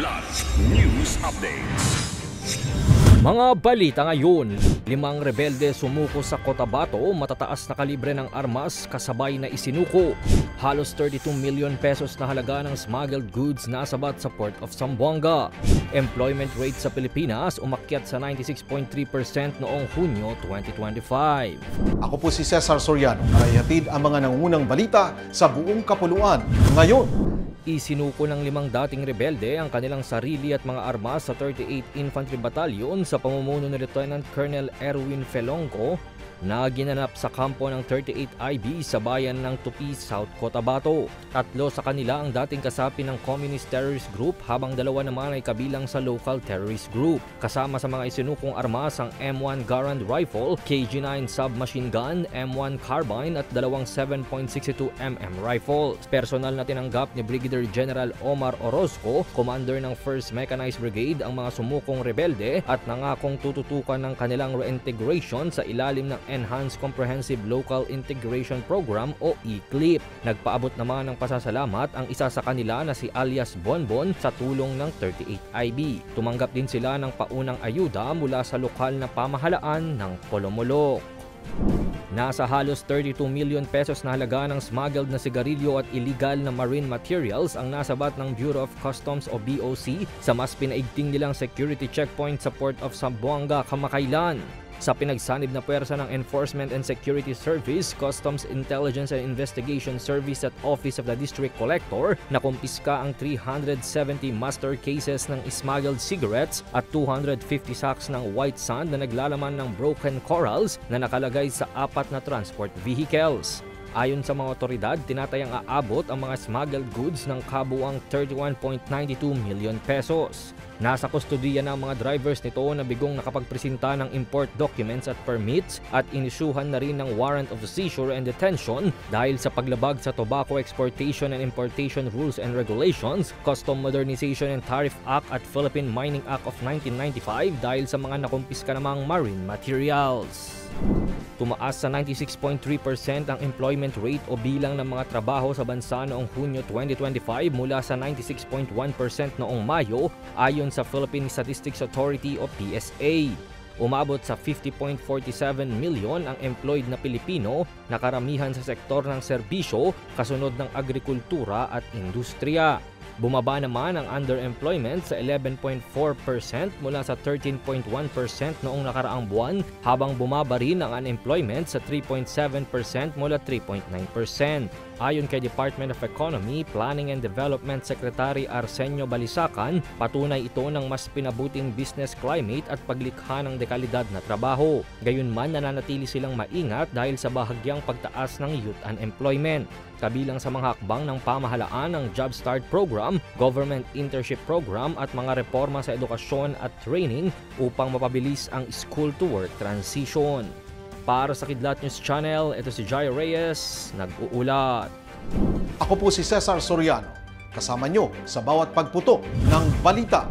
Kidlat News Updates. Mga balita ngayon, 5 rebelde sumuko sa Cotabato, matataas na kalibre ng armas kasabay na isinuko. Halos 32 million pesos na halaga ng smuggled goods nasabat sa Port of Zamboanga. Employment rate sa Pilipinas umakyat sa 96.3% noong Hunyo 2025. Ako po si Cesar Soriano, para ihatid ang mga nangungunang balita sa buong kapuluan ngayon. Isinuko ng 5 dating rebelde ang kanilang sarili at mga armas sa 38th Infantry Battalion sa pamumuno ni Lieutenant Colonel Erwin Felonco na ginanap sa kampo ng 38 IB sa bayan ng Tupi, South Cotabato. 3 sa kanila ang dating kasapi ng Communist Terrorist Group habang 2 naman ay kabilang sa Local Terrorist Group. Kasama sa mga isinukong armas ang M1 Garand Rifle, KG-9 Submachine Gun, M1 Carbine at 2 7.62mm rifles. Personal na tinanggap ni Brigadier General Omar Orozco, Commander ng 1st Mechanized Brigade, ang mga sumukong rebelde at nangakong tututukan ng kanilang reintegration sa ilalim ng Enhanced Comprehensive Local Integration Program o ECLIP. Nagpaabot naman ng pasasalamat ang isa sa kanila na si alias Bonbon sa tulong ng 38 IB. Tumanggap din sila ng paunang ayuda mula sa lokal na pamahalaan ng Polomolok. Nasa halos 32 million pesos na halaga ng smuggled na sigarilyo at illegal na marine materials ang nasabat ng Bureau of Customs o BOC sa mas pinaigting nilang security checkpoint sa Port of Zamboanga kamakailan. Sa pinagsanib na puwersa ng Enforcement and Security Service, Customs Intelligence and Investigation Service at Office of the District Collector, nakumpiska ang 370 master cases ng smuggled cigarettes at 250 sacks ng white sand na naglalaman ng broken corals na nakalagay sa 4 na transport vehicles. Ayon sa mga otoridad, tinatayang aabot ang mga smuggled goods ng kabuuang 31.92 million pesos. Nasa kustodiya ng mga drivers nito na bigong nakapagpresenta ng import documents at permits at inisyuhan na rin ng warrant of seizure and detention dahil sa paglabag sa Tobacco Exportation and Importation Rules and Regulations, Custom Modernization and Tariff Act at Philippine Mining Act of 1995 dahil sa mga nakumpiska namang marine materials. Tumaas sa 96.3% ang employment rate o bilang ng mga trabaho sa bansa noong Hunyo 2025 mula sa 96.1% noong Mayo ayon sa Philippine Statistics Authority o PSA. Umabot sa 50.47 million ang employed na Pilipino na karamihan sa sektor ng serbisyo, kasunod ng agrikultura at industriya. Bumaba naman ang underemployment sa 11.4% mula sa 13.1% noong nakaraang buwan, habang bumaba rin ang unemployment sa 3.7% mula 3.9%. Ayon kay Department of Economy, Planning and Development Secretary Arsenio Balisacan, patunay ito ng mas pinabuting business climate at paglikha ng dekalidad na trabaho. Gayunman, nananatili silang maingat dahil sa bahagyang pagtaas ng youth unemployment. Kabilang sa mga hakbang ng pamahalaan ng Job Start Program, Government Internship Program at mga reforma sa edukasyon at training upang mapabilis ang school-to-work transition. Para sa Kidlat News Channel, ito si Jai Reyes, nag-uulat. Ako po si Cesar Soriano, kasama nyo sa bawat pagputok ng balita.